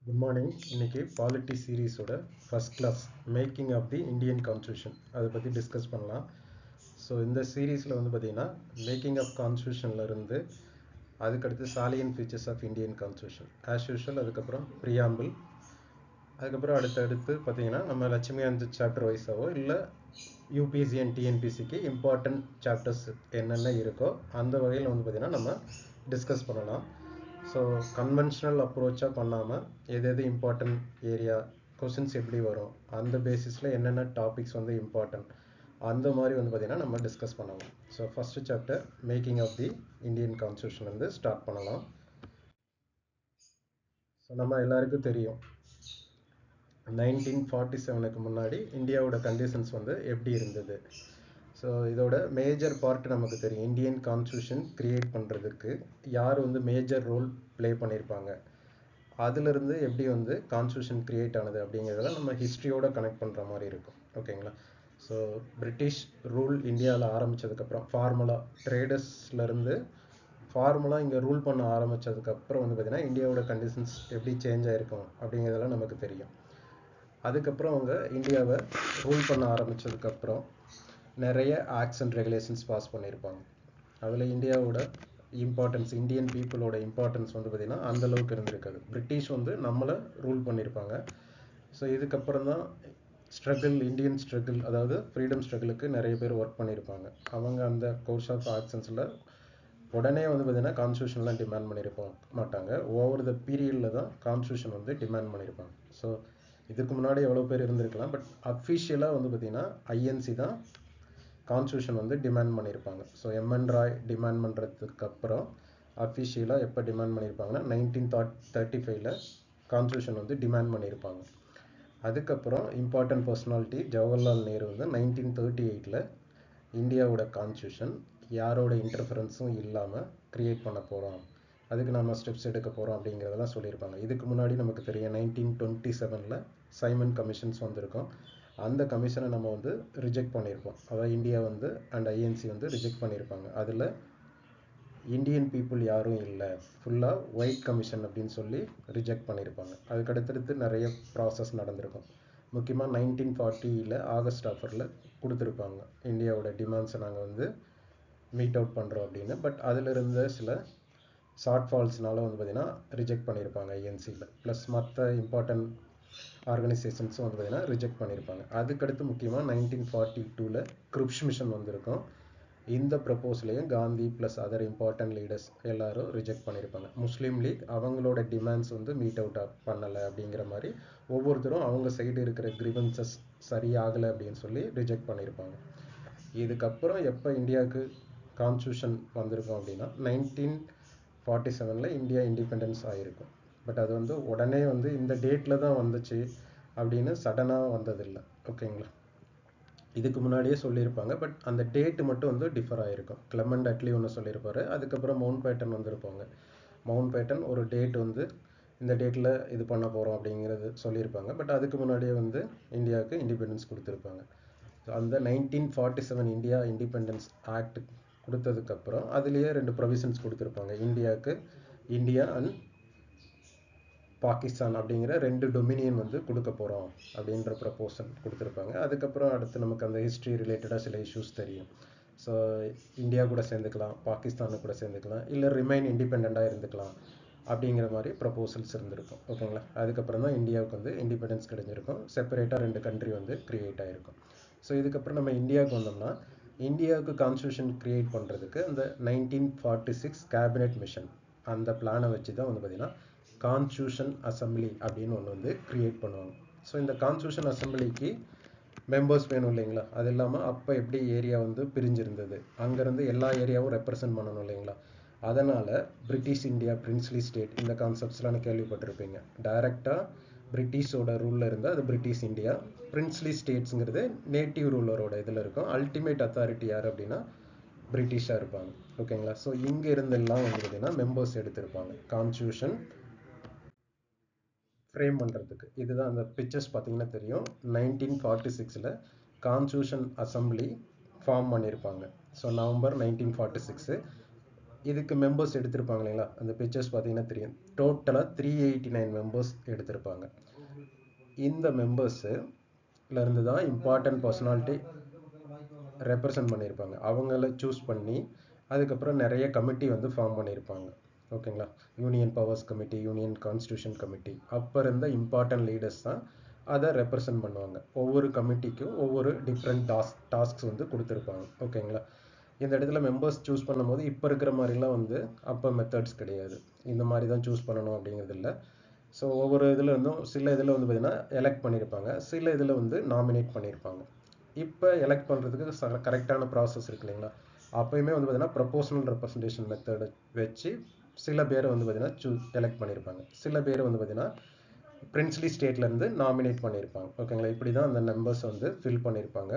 Good morning. இன்னைக்கு polity சீரீஸோட first class making of the Indian constitution அதை பற்றி டிஸ்கஸ் பண்ணலாம். ஸோ இந்த சீரீஸில் வந்து பார்த்திங்கன்னா மேக்கிங் ஆஃப் கான்ஸ்டியூஷன்லேருந்து அதுக்கடுத்து salient features of Indian constitution as usual, அதுக்கப்புறம் ப்ரியாம்பிள், அதுக்கப்புறம் அடுத்தடுத்து பார்த்திங்கன்னா நம்ம லட்சுமிகாந்த் சாப்டர் வைஸாவோ இல்லை யூபிஎஸ்சி அண்ட் டிஎன்பிசிக்கு இம்பார்ட்டன்ட் சாப்டர்ஸ் என்னென்ன இருக்கோ அந்த வகையில் வந்து பார்த்திங்கன்னா நம்ம டிஸ்கஸ் பண்ணலாம். ஸோ கன்வென்ஷனல் அப்ரோச்சாக பண்ணாமல் எது இம்பார்ட்டன்ட் ஏரியா கொஷின்ஸ் எப்படி வரும் அந்த பேசிஸில் என்னென்ன டாபிக்ஸ் வந்து இம்பார்ட்டன்ட் அந்த மாதிரி வந்து பார்த்திங்கன்னா நம்ம டிஸ்கஸ் பண்ணலாம். So first chapter making of the Indian constitution வந்து ஸ்டார்ட் பண்ணலாம். ஸோ நம்ம எல்லாருக்கும் தெரியும் 1947க்கு முன்னாடி இந்தியாவோட கண்டிஷன்ஸ் வந்து எப்படி இருந்தது. ஸோ இதோட மேஜர் பார்ட் நமக்கு தெரியும். இந்தியன் கான்ஸ்டியூஷன் கிரியேட் பண்ணுறதுக்கு யார் வந்து மேஜர் ரோல் ப்ளே பண்ணியிருப்பாங்க, அதிலிருந்து எப்படி வந்து கான்ஸ்டியூஷன் கிரியேட் ஆனது அப்படிங்கிறத நம்ம ஹிஸ்ட்ரியோட கனெக்ட் பண்ணுற மாதிரி இருக்கும். ஓகேங்களா? ஸோ பிரிட்டிஷ் ரூல் இந்தியாவில் ஆரம்பித்ததுக்கப்புறம் ட்ரேடர்ஸ்லேருந்து ஃபார்மலாக இங்கே ரூல் பண்ண ஆரம்பித்ததுக்கப்புறம் வந்து பார்த்திங்கன்னா இந்தியாவோட கண்டிஷன்ஸ் எப்படி சேஞ்ச் ஆகிருக்கும் அப்படிங்கிறதெல்லாம் நமக்கு தெரியும். அதுக்கப்புறம் அவங்க இந்தியாவை ரூல் பண்ண ஆரம்பித்ததுக்கப்புறம் நிறைய ஆக்ட்ஸ் அண்ட் ரெகுலேஷன்ஸ் பாஸ் பண்ணியிருப்பாங்க. அதில் இந்தியாவோட இம்பார்ட்டன்ஸ், இந்தியன் பீப்புளோட இம்பார்ட்டன்ஸ் வந்து பார்த்திங்கன்னா அந்தளவுக்கு இருந்திருக்காது. பிரிட்டிஷ் வந்து நம்மளை ரூல் பண்ணியிருப்பாங்க. ஸோ இதுக்கப்புறம் தான் இந்தியன் ஸ்ட்ரகிள், அதாவது ஃப்ரீடம் ஸ்ட்ரகிளுக்கு நிறைய பேர் ஒர்க் பண்ணியிருப்பாங்க. அவங்க அந்த கோர்ஸ் ஆஃப் ஆக்ஷன்ஸில் உடனே வந்து பார்த்திங்கன்னா கான்ஸ்டியூஷன்லாம் டிமாண்ட் பண்ணியிருப்பாங்க மாட்டாங்க. ஓவர் த பீரியடில் தான் கான்ஸ்டியூஷன் வந்து டிமாண்ட் பண்ணியிருப்பாங்க. ஸோ இதுக்கு முன்னாடி எவ்வளோ பேர் இருந்திருக்கலாம், பட் அஃபிஷியலாக வந்து பார்த்திங்கன்னா ஐஎன்சி தான் கான்ஸ்டியூஷன் வந்து டிமாண்ட் பண்ணியிருப்பாங்க. ஸோ எம்என் ராய் டிமாண்ட் பண்ணுறதுக்கு அப்புறம் அஃபிஷியலாக எப்போ டிமாண்ட் பண்ணியிருப்பாங்கன்னா 1935 கான்ஸ்டியூஷன் வந்து டிமாண்ட் பண்ணியிருப்பாங்க. அதுக்கப்புறம் இம்பார்ட்டன்ட் பர்சனாலிட்டி ஜவஹர்லால் நேரு வந்து 1938 இந்தியாவோட கான்ஸ்டியூஷன் யாரோட இன்டர்ஃபரன்ஸும் இல்லாமல் க்ரியேட் பண்ண போகிறோம், அதுக்கு நம்ம ஸ்டெப்ஸ் எடுக்க போகிறோம் அப்படிங்கிறதெல்லாம் சொல்லியிருப்பாங்க. இதுக்கு முன்னாடி நமக்கு தெரியும் 1927 சைமன் கமிஷன்ஸ் வந்திருக்கும். அந்த கமிஷனை நம்ம வந்து ரிஜெக்ட் பண்ணியிருப்போம். அதாவது இந்தியா வந்து அண்ட் ஐஎன்சி வந்து ரிஜெக்ட் பண்ணியிருப்பாங்க. அதில் இந்தியன் பீப்புள் யாரும் இல்லை, ஃபுல்லாக ஒயிட் கமிஷன் அப்படின்னு சொல்லி ரிஜெக்ட் பண்ணியிருப்பாங்க. அதுக்கு அடுத்தடுத்து நிறைய ப்ராசஸ் நடந்திருக்கும். முக்கியமாக 1940 ஆகஸ்ட் ஆஃபரில் கொடுத்துருப்பாங்க இந்தியாவோட டிமாண்ட்ஸை நாங்கள் வந்து மீட் அவுட் பண்ணுறோம் அப்படின்னு. பட் அதில் இருந்த சில ஷார்ட் ஃபால்ஸ்னால வந்து பார்த்திங்கன்னா ரிஜெக்ட் பண்ணியிருப்பாங்க ஐஎன்சியில். ப்ளஸ் மற்ற இம்பார்ட்டன்ட் ஆர்கனைசேஷன்ஸும் வந்து பார்த்திங்கன்னா ரிஜெக்ட் பண்ணியிருப்பாங்க. அதுக்கடுத்து முக்கியமாக 1942 கிரிப்ஸ் மிஷன் வந்திருக்கும். இந்த ப்ரப்போசலையும் Gandhi plus other important leaders எல்லாரும் ரிஜெக்ட் பண்ணியிருப்பாங்க. முஸ்லீம் லீக் அவங்களோட டிமாண்ட்ஸ் வந்து மீட் அவுட் பண்ணலை அப்படிங்கிற மாதிரி ஒவ்வொருத்தரும் அவங்க சைடு இருக்கிற கிரிவன்சஸ் சரியாகலை அப்படின்னு சொல்லி ரிஜெக்ட் பண்ணியிருப்பாங்க. இதுக்கப்புறம் எப்போ இந்தியாவுக்கு கான்ஸ்டியூஷன் வந்திருக்கும் அப்படின்னா 1947 இந்தியா இண்டிபெண்டன்ஸ் ஆகிருக்கும். பட் அது வந்து உடனே வந்து இந்த டேட்டில் தான் வந்துச்சு அப்படின்னு சடனாக வந்ததில்லை. ஓகேங்களா? இதுக்கு முன்னாடியே சொல்லியிருப்பாங்க, பட் அந்த டேட்டு மட்டும் வந்து டிஃபர் ஆகிருக்கும். கிளெமெண்ட் அட்லி ஒன்று சொல்லியிருப்பாரு, அதுக்கப்புறம் மவுண்ட் பேட்டன் வந்திருப்பாங்க. மவுண்ட் பேட்டன் ஒரு டேட் வந்து இந்த டேட்டில் இது பண்ண போகிறோம் அப்படிங்கிறது சொல்லியிருப்பாங்க. பட் அதுக்கு முன்னாடியே வந்து இந்தியாவுக்கு இண்டிபெண்டன்ஸ் கொடுத்துருப்பாங்க. ஸோ அந்த 1947 இந்தியா இண்டிபெண்டன்ஸ் ஆக்ட் கொடுத்ததுக்கப்புறம் அதுலேயே 2 ப்ரொவிஷன்ஸ் கொடுத்துருப்பாங்க. இந்தியாவுக்கு இந்தியா அண்ட் பாகிஸ்தான் அப்படிங்கிற 2 டொமினியன் வந்து கொடுக்க போகிறோம் அப்படின்ற ப்ரப்போசல் கொடுத்துருப்பாங்க. அதுக்கப்புறம் அடுத்து நமக்கு அந்த ஹிஸ்ட்ரி ரிலேட்டடாக சில இஷ்யூஸ் தெரியும். ஸோ இந்தியா கூட சேர்ந்துக்கலாம், பாகிஸ்தானு கூட சேர்ந்துக்கலாம், இல்லை ரிமைன் இண்டிபெண்ட்டாக இருந்துக்கலாம் அப்படிங்கிற மாதிரி ப்ரப்போசல்ஸ் இருந்திருக்கும். ஓகேங்களா? அதுக்கப்புறம் தான் இந்தியாவுக்கு வந்து இண்டிபெண்டன்ஸ் கிடைஞ்சிருக்கும். செப்பரேட்டாக 2 கண்ட்ரி வந்து க்ரியேட் ஆகிருக்கும். ஸோ இதுக்கப்புறம் நம்ம இந்தியாவுக்கு வந்தோம்னா இந்தியாவுக்கு கான்ஸ்டியூஷன் க்ரியேட் பண்ணுறதுக்கு அந்த 1946 கேபினெட் மிஷன் அந்த பிளானை வச்சு தான் வந்து பார்த்திங்கன்னா கான்ஸ்டியூஷன் அசம்பிளி அப்படின்னு ஒன்று வந்து க்ரியேட் பண்ணுவாங்க. ஸோ இந்த கான்ஸ்டியூஷன் அசம்பிளிக்கு மெம்பர்ஸ் வேணும் இல்லைங்களா? அது இல்லாமல் அப்போ எப்படி ஏரியா வந்து பிரிஞ்சிருந்தது, அங்கேருந்து எல்லா ஏரியாவும் ரெப்ரசன்ட் பண்ணணும் இல்லைங்களா? அதனால் பிரிட்டிஷ் இந்தியா, பிரின்ஸ்லி ஸ்டேட், இந்த கான்செப்ட்ஸ்லாம் கேள்விப்பட்டிருப்பீங்க. டைரெக்டாக பிரிட்டிஷோட ரூலில் இருந்தால் அது பிரிட்டிஷ் இந்தியா. பிரின்ஸ்லி ஸ்டேட்ஸுங்கிறது நேட்டிவ் ரூலரோட இதில் இருக்கும். அல்டிமேட் அத்தாரிட்டி யார் அப்படின்னா பிரிட்டிஷாக இருப்பாங்க. ஓகேங்களா? ஸோ இங்கே இருந்தெல்லாம் வந்து பார்த்திங்கன்னா மெம்பர்ஸ் எடுத்திருப்பாங்க கான்ஸ்டியூஷன் ஃப்ரேம் பண்ணுறதுக்கு. இதுதான் அந்த பிக்சர்ஸ் பார்த்தீங்கன்னா தெரியும். 1946 கான்ஸ்டியூஷன் அசம்பிளி ஃபார்ம் பண்ணியிருப்பாங்க. ஸோ நவம்பர் 1946 இதுக்கு மெம்பர்ஸ் எடுத்திருப்பாங்க இல்லைங்களா, அந்த பிக்சர்ஸ் பார்த்தீங்கன்னா தெரியும். டோட்டலாக 389 மெம்பர்ஸ் எடுத்திருப்பாங்க. இந்த மெம்பர்ஸ்ல இருந்து தான் இம்பார்ட்டன்ட் பர்சனாலிட்டி ரெப்ரசன்ட் பண்ணியிருப்பாங்க. அவங்கள சூஸ் பண்ணி அதுக்கப்புறம் நிறைய கமிட்டி வந்து ஃபார்ம் பண்ணியிருப்பாங்க. ஓகேங்களா, union powers committee, union constitution committee, அப்போ இருந்த இம்பார்ட்டன்ட் லீடர்ஸ் தான் அதை ரெப்ரசன்ட் பண்ணுவாங்க. ஒவ்வொரு கமிட்டிக்கும் ஒவ்வொரு டிஃப்ரெண்ட் டாஸ்க்ஸ் வந்து கொடுத்துருப்பாங்க. ஓகேங்களா, இந்த இடத்துல மெம்பர்ஸ் சூஸ் பண்ணும்போது இப்போ இருக்கிற மாதிரிலாம் வந்து அப்போ மெத்தட்ஸ் கிடையாது. இந்த மாதிரி தான் சூஸ் பண்ணணும் அப்படிங்கிறது இல்லை. ஸோ ஒவ்வொரு இதில் இருந்தும் சில இதில் வந்து பார்த்தீங்கன்னா எலெக்ட் பண்ணியிருப்பாங்க, சில இதில் வந்து நாமினேட் பண்ணியிருப்பாங்க. இப்போ எலெக்ட் பண்ணுறதுக்கு கரெக்டான ப்ராசஸ் இருக்கு இல்லைங்களா, அப்போயுமே வந்து பார்த்தீங்கன்னா ப்ரொபோஷனல் ரெப்ரசன்டேஷன் மெத்தடை வச்சு சில பேரை வந்து பார்த்தீங்கன்னா எலெக்ட் பண்ணியிருப்பாங்க. சில பேர் வந்து பார்த்தீங்கன்னா பிரின்ஸ்லி ஸ்டேட்லேருந்து நாமினேட் பண்ணியிருப்பாங்க. ஓகேங்களா, இப்படி தான் அந்த மெம்பர்ஸ் வந்து ஃபில் பண்ணியிருப்பாங்க.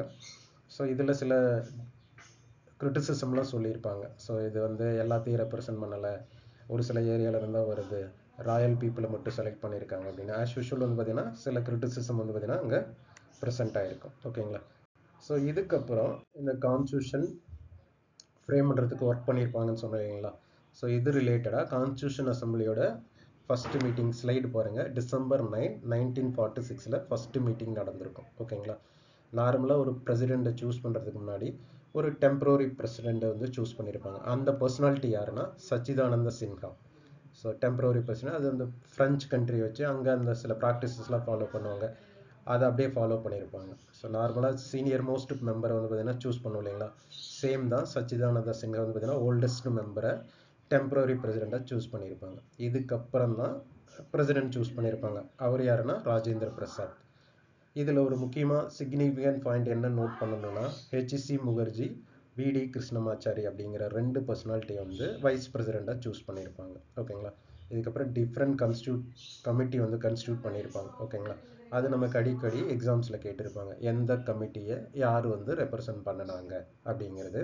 ஸோ இதில் சில கிரிட்டிசிசம்லாம் சொல்லியிருப்பாங்க. ஸோ இது வந்து எல்லாத்தையும் ரெப்ரசன்ட் பண்ணலை, ஒரு சில ஏரியாவில் இருந்தால் வருது, ராயல் பீப்புளை மட்டும் செலக்ட் பண்ணியிருக்காங்க அப்படின்னு ஆஸ் யூஷுவல் வந்து பார்த்தீங்கன்னா சில கிரிட்டிசிசம் வந்து பார்த்தீங்கன்னா அங்கே ப்ரெசென்ட் ஆகிருக்கும். ஓகேங்களா, ஸோ இதுக்கப்புறம் இந்த கான்ஸ்டியூஷன் ஃப்ரேம் பண்ணுறதுக்கு ஒர்க் பண்ணியிருப்பாங்கன்னு சொன்னீங்களா. ஸோ இது ரிலேட்டடாக கான்ஸ்டியூஷன் அசம்பிளியோட ஃபஸ்ட்டு மீட்டிங் ஸ்லைடு பாருங்கள். December 9, 1946 ஃபஸ்ட்டு மீட்டிங் நடந்திருக்கும். ஓகேங்களா, நார்மலாக ஒரு பிரசிடெண்ட்டை சூஸ் பண்ணுறதுக்கு முன்னாடி ஒரு டெம்பரரி பிரசிடெண்ட்டை வந்து சூஸ் பண்ணியிருப்பாங்க. அந்த பர்சனாலிட்டி யாருன்னா சச்சிதானந்த சின்ஹா. ஸோ டெம்பரரி பிரசிடெண்ட், அது அந்த ஃப்ரெஞ்ச் கண்ட்ரி வச்சு அங்கே அந்த சில ப்ராக்டிசஸ்லாம் ஃபாலோ பண்ணுவாங்க, அதை அப்படியே ஃபாலோ பண்ணியிருப்பாங்க. ஸோ நார்மலாக சீனியர் மோஸ்ட் மெம்பரை வந்து பார்த்தீங்கன்னா சூஸ் பண்ணுவோம் இல்லைங்களா, சேம் தான் சச்சிதானந்த சின்ஹா வந்து பார்த்தீங்கன்னா ஓல்டஸ்ட் மெம்பரை டெம்பரரி பிரசிடெண்ட்டாக சூஸ் பண்ணியிருப்பாங்க. இதுக்கப்புறம் தான் பிரசிடெண்ட் சூஸ் பண்ணியிருப்பாங்க. அவர் யாருன்னா ராஜேந்திர பிரசாத். இதில் ஒரு முக்கியமாக சிக்னிஃபிகன்ட் பாயிண்ட் என்ன நோட் பண்ணணும்னா, ஹெச்சி முகர்ஜி, விடி கிருஷ்ணமாச்சாரி அப்படிங்கிற 2 பர்சனாலிட்டியை வந்து வைஸ் பிரசிடெண்ட்டாக சூஸ் பண்ணியிருப்பாங்க. ஓகேங்களா, இதுக்கப்புறம் டிஃப்ரெண்ட் கமிட்டி வந்து கன்ஸ்டியூட் பண்ணியிருப்பாங்க. ஓகேங்களா, அது நமக்கு அடிக்கடி எக்ஸாம்ஸில் கேட்டிருப்பாங்க, எந்த கமிட்டியை யார் வந்து ரெப்ரசன்ட் பண்ணினாங்க அப்படிங்கிறது.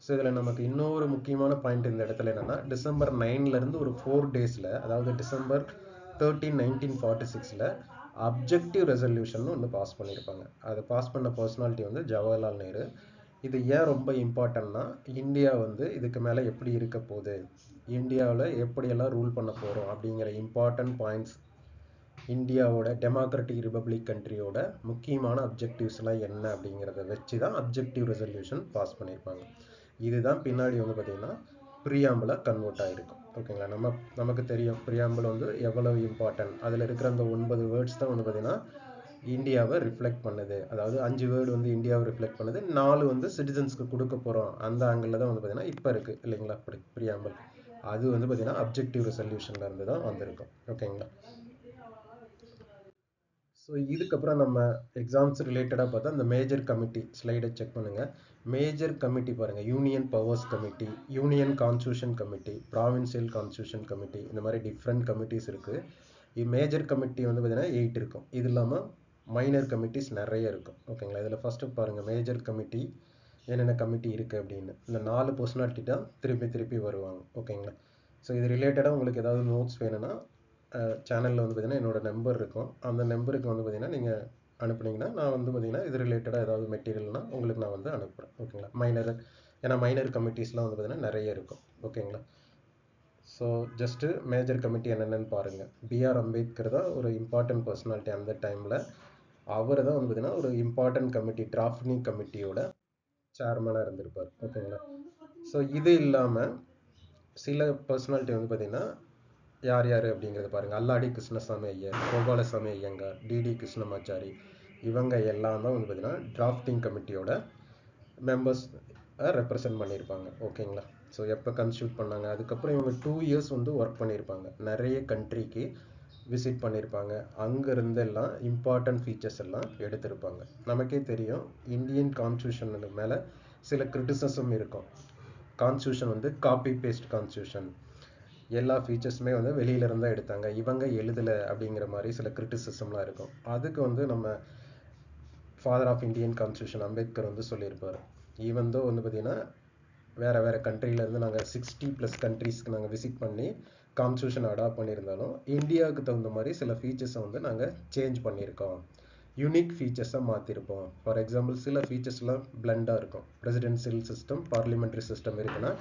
ஸோ இதில் நமக்கு இன்னொரு முக்கியமான பாயிண்ட் இந்த இடத்துல என்னென்னா, December 9 ஒரு 4 டேஸில், அதாவது December 13, 1946 அப்ஜெக்டிவ் ரெசல்யூஷன் ஒன்று பாஸ் பண்ணியிருப்பாங்க. அதை பாஸ் பண்ண பர்சனாலிட்டி வந்து ஜவஹர்லால் நேரு. இது ஏன் ரொம்ப இம்பார்ட்டன்னா, இந்தியா வந்து இதுக்கு மேலே எப்படி இருக்க போகுது, இந்தியாவில் எப்படியெல்லாம் ரூல் பண்ண போகிறோம் அப்படிங்கிற இம்பார்ட்டன்ட் பாயிண்ட்ஸ், இந்தியாவோட டெமோக்ராட்டிக் ரிபப்ளிக் கண்ட்ரியோட முக்கியமான அப்ஜெக்டிவ்ஸ்லாம் என்ன அப்படிங்கிறத வச்சு தான் அப்ஜெக்டிவ் ரெசல்யூஷன் பாஸ் பண்ணியிருப்பாங்க. இதுதான் பின்னாடி வந்து பார்த்திங்கன்னா ப்ரியாம்பிளாக கன்வெர்ட் ஆகிருக்கும். ஓகேங்களா, நமக்கு தெரியும் ப்ரியாம்பிள் வந்து எவ்வளவு இம்பார்ட்டன்ட். அதில் இருக்கிற அந்த 9 வேர்ட்ஸ் தான் வந்து பார்த்திங்கன்னா இந்தியாவை ரிஃப்ளெக்ட் பண்ணுது. அதாவது 5 வேர்டு வந்து இந்தியாவை ரிஃப்ளெக்ட் பண்ணுது, 4 வந்து சிட்டிசன்ஸ்க்கு கொடுக்க போகிறோம். அந்த ஆங்கிளில் தான் வந்து பார்த்திங்கன்னா இப்போ இருக்குது இல்லைங்களா ப்ரியாம்பிள். அது வந்து பார்த்திங்கன்னா அப்ஜெக்டிவ் ரெசல்யூஷன்ல இருந்து தான் வந்திருக்கும். ஓகேங்களா, ஸோ இதுக்கப்புறம் நம்ம எக்ஸாம்ஸ் ரிலேட்டடாக பார்த்தா இந்த மேஜர் கமிட்டி ஸ்லைடை செக் பண்ணுங்கள். மேஜர் கமிட்டி பாருங்கள், union powers committee, union constitution committee, provincial constitution committee, இந்த மாதிரி டிஃப்ரெண்ட் கமிட்டிஸ் இருக்குது. மேஜர் கமிட்டி வந்து பார்த்தீங்கன்னா 8 இருக்கும். இது இல்லாமல் மைனர் கமிட்டிஸ் நிறைய இருக்கும். ஓகேங்களா, இதில் ஃபஸ்ட்டு பாருங்கள் மேஜர் கமிட்டி என்னென்ன கமிட்டி இருக்குது அப்படின்னு. இந்த 4 பர்சனாலிட்டி தான் திருப்பி வருவாங்க. ஓகேங்களா, ஸோ இது ரிலேட்டடாக உங்களுக்கு ஏதாவது நோட்ஸ் வேணும்னா சேனலில் வந்து பார்த்தீங்கன்னா என்னோட நம்பர் இருக்கும். அந்த நம்பருக்கு வந்து பார்த்தீங்கன்னா நீங்கள் அனுப்புனீங்கன்னா நான் வந்து பார்த்தீங்கன்னா இது ரிலேட்டடாக ஏதாவது மெட்டீரியல்னால் உங்களுக்கு நான் வந்து அனுப்புகிறேன். ஓகேங்களா, ஏன்னா மைனர் கமிட்டிஸ்லாம் வந்து பார்த்தீங்கன்னா நிறைய இருக்கும். ஓகேங்களா, ஸோ ஜஸ்ட்டு மேஜர் கமிட்டி என்னென்னு பாருங்கள். பிஆர் அம்பேத்கர் தான் ஒரு இம்பார்ட்டன்ட் பர்சனாலிட்டி அந்த டைமில். அவர் தான் வந்து பார்த்தீங்கன்னா ஒரு இம்பார்ட்டன்ட் கமிட்டி, டிராஃப்டிங் கமிட்டியோட சேர்மனாக இருந்திருப்பார். ஓகேங்களா, ஸோ இது இல்லாமல் சில பர்சனாலிட்டி வந்து பார்த்தீங்கன்னா யார் யார் அப்படிங்கிறத பாருங்கள். அல்லாடி கிருஷ்ணசாமி ஐயர், கோபாலசாமி ஐயங்கார், டிடி கிருஷ்ணமாச்சாரி, இவங்க எல்லாம் தான் வந்து பார்த்தீங்கன்னா டிராஃப்டிங் கமிட்டியோட மெம்பர்ஸ் ரெப்ரசன்ட் பண்ணியிருப்பாங்க. ஓகேங்களா, ஸோ எப்போ கன்ஸ்டியூட் பண்ணாங்க, அதுக்கப்புறம் இவங்க 2 இயர்ஸ் வந்து ஒர்க் பண்ணியிருப்பாங்க, நிறைய கண்ட்ரிக்கு விசிட் பண்ணியிருப்பாங்க. அங்கேருந்து எல்லாம் இம்பார்ட்டன்ட் ஃபீச்சர்ஸ் எல்லாம் எடுத்திருப்பாங்க. நமக்கே தெரியும் இந்தியன் கான்ஸ்டியூஷன் மேலே சில கிரிட்டிசிசம் இருக்கும். கான்ஸ்டியூஷன் வந்து காப்பி பேஸ்ட் கான்ஸ்டியூஷன், எல்லா ஃபீச்சர்ஸுமே வந்து வெளியிலேருந்து தான் எடுத்தாங்க, இவங்க எழுதலை அப்படிங்கிற மாதிரி சில கிரிட்டிசிசம்லாம் இருக்கும். அதுக்கு வந்து நம்ம father of Indian constitution Ambedkar வந்து சொல்லியிருப்பார். ஈவன் தோ வந்து பார்த்திங்கன்னா வேறு கண்ட்ரியிலேருந்து நாங்கள் 60+ கண்ட்ரீஸ்க்கு நாங்கள் விசிட் பண்ணி கான்ஸ்டியூஷன் அடாப்ட் பண்ணியிருந்தாலும் இந்தியாவுக்கு தகுந்த மாதிரி சில ஃபீச்சர்ஸை வந்து நாங்கள் சேஞ்ச் பண்ணியிருக்கோம். யூனிக் ஃபீச்சர்ஸாக மாற்றிருப்போம். ஃபார் எக்ஸாம்பிள் சில ஃபீச்சர்ஸ்லாம் பிளண்டாக இருக்கும். பிரசிடென்சியல் சிஸ்டம், பார்லிமெண்ட்ரி சிஸ்டம் இருக்குன்னா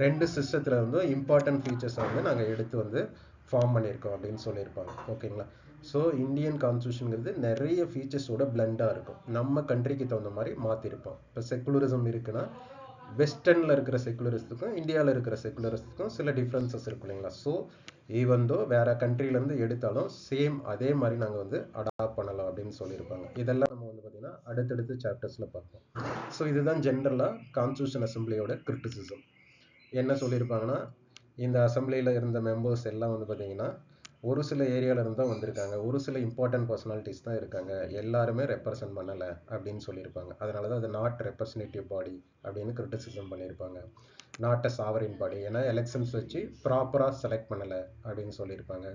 ரெண்டு சிஸ்டத்தில் வந்து இம்பார்ட்டன்ட் ஃபீச்சர்ஸை வந்து நாங்கள் எடுத்து வந்து ஃபார்ம் பண்ணியிருக்கோம் அப்படின்னு சொல்லியிருப்பாங்க. ஓகேங்களா? ஸோ இந்தியன் கான்ஸ்டியூஷனுங்கிறது நிறைய ஃபீச்சர்ஸோட பிளண்டாக இருக்கும். நம்ம கண்ட்ரிக்கு தகுந்த மாதிரி மாற்றிருப்போம். இப்போ செக்குலரிசம் இருக்குன்னா வெஸ்டர்னில் இருக்கிற செக்குலரிஸ்ட்டுக்கும் இந்தியாவில் இருக்கிற செக்குலரிஸ்ட்டுக்கும் சில டிஃப்ரென்சஸ் இருக்கும் இல்லைங்களா? ஸோ ஈவன் தோ வேற கண்ட்ரிலேருந்து எடுத்தாலும் சேம் அதே மாதிரி நாங்கள் வந்து அடாப்ட் பண்ணலாம் அப்படின்னு சொல்லியிருப்பாங்க. இதெல்லாம் நம்ம வந்து பார்த்தீங்கன்னா அடுத்தடுத்து சாப்டர்ஸில் பார்ப்போம். ஸோ இதுதான் ஜென்ரலாக கான்ஸ்டியூஷன் அசம்பிளியோட கிரிட்டிசிசம். என்ன சொல்லியிருப்பாங்கன்னா, இந்த அசம்பிளியில் இருந்த மெம்பர்ஸ் எல்லாம் வந்து பார்த்தீங்கன்னா ஒரு சில ஏரியாவில் இருந்து தான் வந்திருக்காங்க, ஒரு சில இம்பார்ட்டன்ட் பர்சனாலிட்டிஸ் தான் இருக்காங்க, எல்லாருமே ரெப்ரசன்ட் பண்ணலை அப்படின்னு சொல்லியிருப்பாங்க. அதனால தான் அது நாட் ரெப்ரசன்டேட்டிவ் பாடி அப்படின்னு கிரிட்டிசிசம் பண்ணியிருப்பாங்க. நாட் அ சாவரின் பாடி, ஏன்னா எலெக்ஷன்ஸ் வச்சு ப்ராப்பராக செலக்ட் பண்ணலை அப்படின்னு சொல்லியிருப்பாங்க.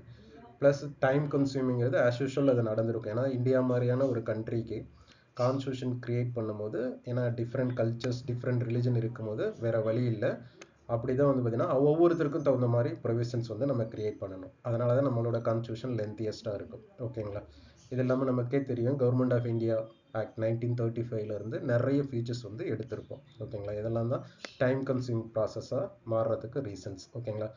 ப்ளஸ் டைம் கன்சியூமிங்கிறது ஆஸ் யூஷுவல் அது நடந்திருக்கும். ஏன்னா இந்தியா மாதிரியான ஒரு கண்ட்ரிக்கு கான்ஸ்டியூஷன் கிரியேட் பண்ணும்போது, ஏன்னா டிஃப்ரெண்ட் கல்ச்சர்ஸ் டிஃப்ரெண்ட் ரிலிஜன் இருக்கும்போது வேற வழி இல்லை. அப்படிதான் வந்து பார்த்தீங்கன்னா ஒவ்வொருத்தருக்கும் தகுந்த மாதிரி ப்ரொவிஷன்ஸ் வந்து நம்ம கிரியேட் பண்ணணும். அதனால தான் நம்மளோட கான்ஸ்டியூஷன் லென்த்தியஸ்டாக இருக்கும். ஓகேங்களா? இது இல்லாமல் நமக்கே தெரியும் கவர்மெண்ட் ஆஃப் இந்தியா ஆக்ட் 1935 இருந்து நிறைய ஃபீச்சர்ஸ் வந்து எடுத்திருப்போம். ஓகேங்களா? இதெல்லாம் தான் டைம் கன்சியூம் ப்ராசஸாக மாறுறதுக்கு ரீசன்ஸ். ஓகேங்களா?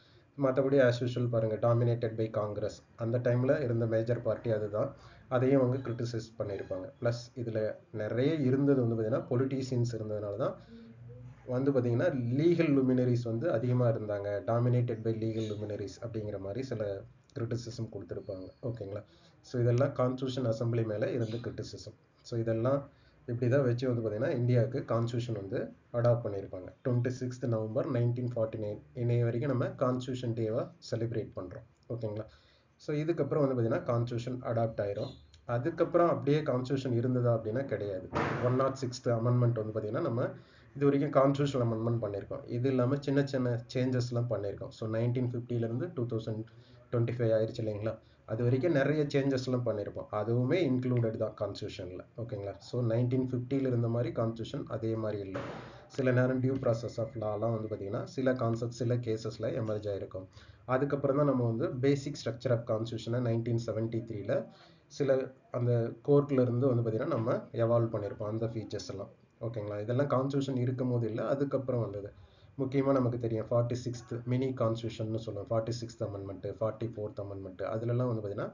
மற்றபடி ஆஸ் யூஷுவல் பாருங்கள், டாமினேட்டட் பை காங்கிரஸ், அந்த டைமில் இருந்த மேஜர் பார்ட்டி அதுதான். அதையும் அவங்க கிரிட்டிசைஸ் பண்ணியிருப்பாங்க. ப்ளஸ் இதில் நிறைய இருந்தது வந்து பார்த்தீங்கன்னா பொலிட்டீஷியன்ஸ் இருந்ததுனால தான் வந்து பார்த்தீங்கன்னா லீகல் லுமினரிஸ் வந்து அதிகமாக இருந்தாங்க. டாமினேட்டட் பை லீகல் லுமினரிஸ் அப்படிங்கிற மாதிரி சில கிரிட்டிசிசம் கொடுத்துருப்பாங்க. ஓகேங்களா? ஸோ இதெல்லாம் கான்ஸ்டியூஷன் அசம்பிளி மேலே இருந்த கிரிட்டிசிசம். ஸோ இதெல்லாம் இப்படி தான் வச்சு வந்து பார்த்தீங்கன்னா இந்தியாவுக்கு கான்ஸ்டியூஷன் வந்து அடாப்ட் பண்ணியிருப்பாங்க. 26th நவம்பர் 1949 இன்னைய வரைக்கும் நம்ம கான்ஸ்டியூஷன் டேவாக செலிப்ரேட் பண்ணுறோம். ஓகேங்களா? ஸோ இதுக்கப்புறம் வந்து பார்த்தீங்கன்னா கான்ஸ்டியூஷன் அடாப்ட் ஆயிரும். அதுக்கப்புறம் அப்படியே கான்ஸ்டியூஷன் இருந்ததா அப்படின்னா கிடையாது. 106th அமெண்ட்மெண்ட் வந்து பார்த்தீங்கன்னா நம்ம இது வரைக்கும் கான்ஸ்டியூஷன் அமெண்ட்மெண்ட் பண்ணியிருக்கோம். இது இல்லாமல் சின்ன சின்ன சேஞ்சஸ்லாம் பண்ணியிருக்கோம். ஸோ 1950 2025 ஆயிடுச்சு இல்லைங்களா? அது வரைக்கும் நிறைய சேஞ்சஸ்லாம் பண்ணியிருப்போம். அதுவுமே இன்க்ளூடட் தான் கான்ஸ்டியூஷனில். ஓகேங்களா? ஸோ 1950 இருந்த மாதிரி கான்ஸ்டியூஷன் அதே மாதிரி இல்லை. சில நேரம் டியூ ப்ராசஸ் ஆஃப் லாலாம் வந்து பார்த்தீங்கன்னா சில கான்செப்ட் சில கேசஸில் எமர்ஜ் ஆகிருக்கும். அதுக்கப்புறம் தான் நம்ம வந்து பேசிக் ஸ்ட்ரக்சர் ஆஃப் கான்ஸ்டியூஷனை 1973 சில அந்த கோர்ட்ல இருந்து வந்து பார்த்தீங்கன்னா நம்ம எவால்வ் பண்ணியிருப்போம் அந்த ஃபீச்சர்ஸ் எல்லாம். ஓகேங்களா? இதெல்லாம் கான்ஸ்டியூஷன் இருக்கும் போது இல்லை, அதுக்கப்புறம் வந்தது. முக்கியமாக நமக்கு தெரியும் 46th மினி கான்ஸ்டியூஷன் சொல்லுவோம். 46th அமெண்ட்மெண்ட், 44th அமெண்ட்மெண்ட், அதுலலாம் வந்து பார்த்தீங்கன்னா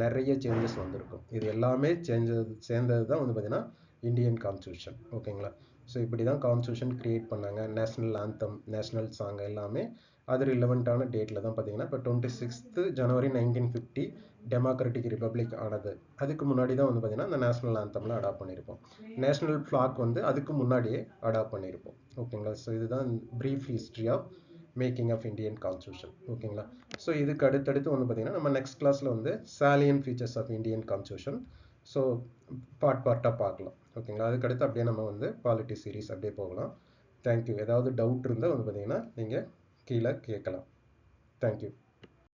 நிறைய சேஞ்சஸ் வந்திருக்கும். இது எல்லாமே சேர்ந்தது தான் வந்து பார்த்தீங்கன்னா இந்தியன் கான்ஸ்டியூஷன். ஓகேங்களா? ஸோ இப்படி தான் கான்ஸ்டியூஷன் கிரியேட் பண்ணாங்க. நேஷனல் ஆந்தம், நேஷனல் சாங் எல்லாமே அது ரிலவெண்ட்டான டேட்டில் தான் பார்த்தீங்கன்னா இப்போ 26th ஜனவரி 1950 டெமோக்ராட்டிக் ரிப்பப்ளிக் ஆனது. அதுக்கு முன்னாடி தான் வந்து பார்த்தீங்கன்னா இந்த நேஷனல் ஆந்தம்லாம் அடாப்ட் பண்ணியிருப்போம். நேஷனல் ஃப்ளாக் வந்து அதுக்கு முன்னாடியே அடாப்ட் பண்ணியிருப்போம். ஓகேங்களா? ஸோ இதுதான் brief history of making of Indian constitution. ஓகேங்களா? ஸோ இதுக்கு அடுத்தடுத்து வந்து பார்த்தீங்கன்னா நம்ம நெக்ஸ்ட் கிளாஸில் வந்து salient features of Indian constitution so பார்ட்டாக பார்க்கலாம். ஓகேங்களா? அதுக்கடுத்து அப்படியே நம்ம வந்து பாலிட்டி சீரீஸ் அப்படியே போகலாம். தேங்க்யூ. ஏதாவது டவுட் இருந்தால் வந்து பார்த்தீங்கன்னா நீங்கள் கீழே கேட்கலாம். தேங்க்யூ.